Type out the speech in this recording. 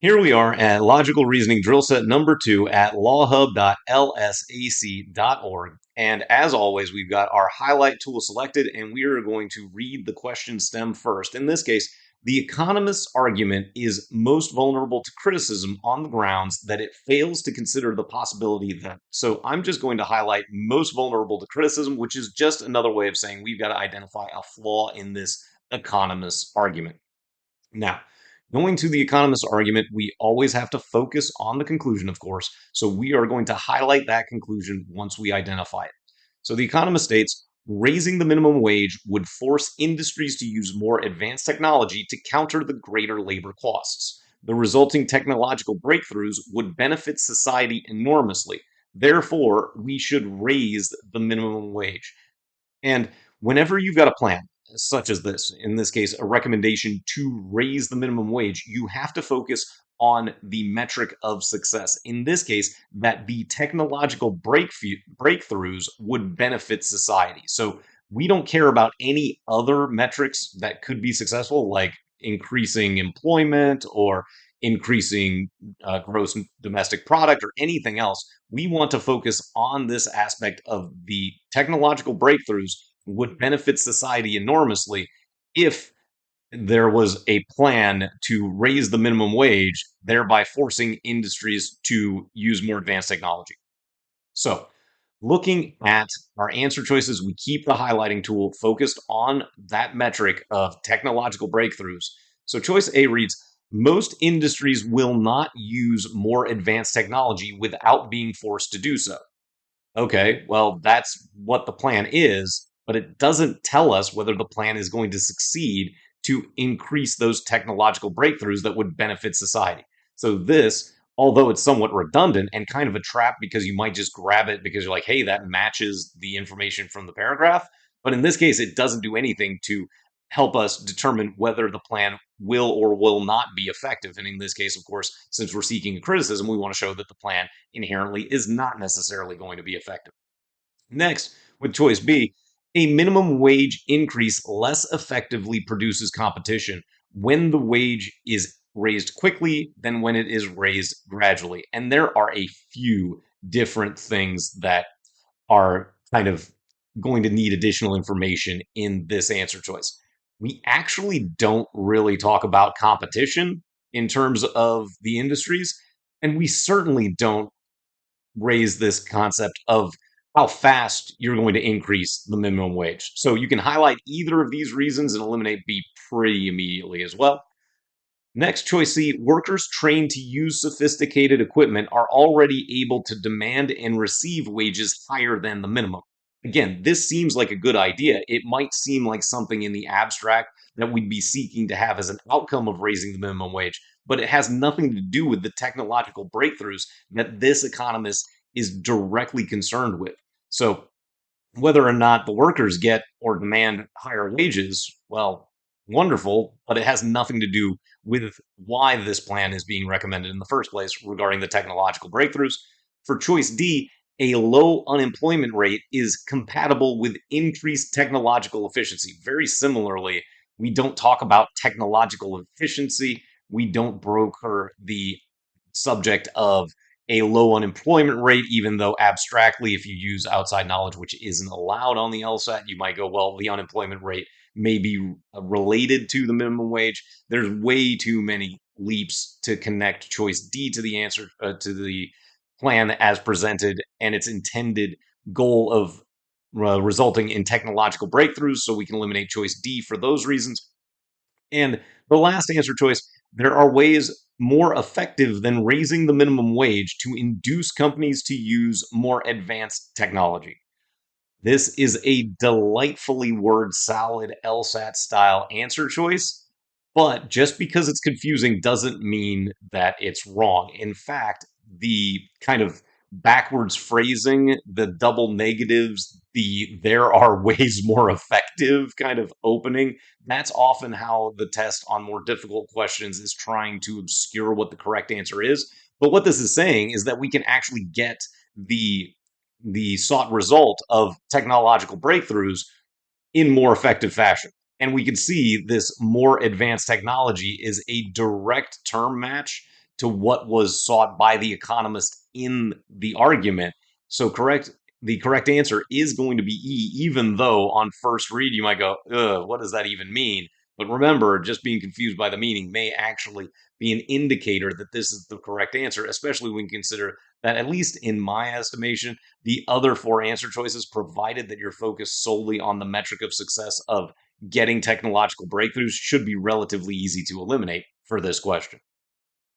Here we are at Logical Reasoning drill set number 2 at lawhub.lsac.org. And as always, we've got our highlight tool selected, and we are going to read the question stem first. In this case, the economist's argument is most vulnerable to criticism on the grounds that it fails to consider the possibility that. So I'm just going to highlight most vulnerable to criticism, which is just another way of saying we've got to identify a flaw in this economist's argument. Now, going to the economist's argument, we always have to focus on the conclusion, of course. So we are going to highlight that conclusion once we identify it. So the economist states, raising the minimum wage would force industries to use more advanced technology to counter the greater labor costs. The resulting technological breakthroughs would benefit society enormously. Therefore, we should raise the minimum wage. And whenever you've got a plan, such as this, in this case, a recommendation to raise the minimum wage, you have to focus on the metric of success. In this case, that the technological breakthroughs would benefit society. So we don't care about any other metrics that could be successful, like increasing employment or increasing gross domestic product or anything else. We want to focus on this aspect of the technological breakthroughs would benefit society enormously if there was a plan to raise the minimum wage, thereby forcing industries to use more advanced technology. So, looking at our answer choices, we keep the highlighting tool focused on that metric of technological breakthroughs. So, choice A reads, most industries will not use more advanced technology without being forced to do so. Okay, well, that's what the plan is, but it doesn't tell us whether the plan is going to succeed to increase those technological breakthroughs that would benefit society. So, this, although it's somewhat redundant and kind of a trap because you might just grab it because you're like, hey, that matches the information from the paragraph. But in this case, it doesn't do anything to help us determine whether the plan will or will not be effective. And in this case, of course, since we're seeking a criticism, we want to show that the plan inherently is not necessarily going to be effective. Next, with choice B, a minimum wage increase less effectively produces competition when the wage is raised quickly than when it is raised gradually. And there are a few different things that are kind of going to need additional information in this answer choice. We actually don't really talk about competition in terms of the industries, and we certainly don't raise this concept of how fast you're going to increase the minimum wage. So you can highlight either of these reasons and eliminate B pretty immediately as well. Next, choice C, workers trained to use sophisticated equipment are already able to demand and receive wages higher than the minimum. Again, this seems like a good idea. It might seem like something in the abstract that we'd be seeking to have as an outcome of raising the minimum wage, but it has nothing to do with the technological breakthroughs that this economist is directly concerned with. So, whether or not the workers get or demand higher wages, well, wonderful, but it has nothing to do with why this plan is being recommended in the first place regarding the technological breakthroughs. For choice D, a low unemployment rate is compatible with increased technological efficiency. Very similarly, we don't talk about technological efficiency. We don't broker the subject of a low unemployment rate, even though abstractly, if you use outside knowledge, which isn't allowed on the LSAT, you might go, well, the unemployment rate may be related to the minimum wage. There's way too many leaps to connect choice D to the answer to the plan as presented and its intended goal of resulting in technological breakthroughs. So we can eliminate choice D for those reasons. And the last answer choice, there are ways more effective than raising the minimum wage to induce companies to use more advanced technology. This is a delightfully word salad LSAT style answer choice, but just because it's confusing doesn't mean that it's wrong. In fact, the kind of backwards phrasing, the double negatives, the there are ways more effective kind of opening, that's often how the test on more difficult questions is trying to obscure what the correct answer is. But what this is saying is that we can actually get the sought result of technological breakthroughs in more effective fashion. And we can see this more advanced technology is a direct term match to what was sought by the economist in the argument. So the correct answer is going to be E, even though on first read you might go, ugh, what does that even mean? But remember, just being confused by the meaning may actually be an indicator that this is the correct answer, especially when you consider that, at least in my estimation, the other four answer choices, provided that you're focused solely on the metric of success of getting technological breakthroughs, should be relatively easy to eliminate for this question.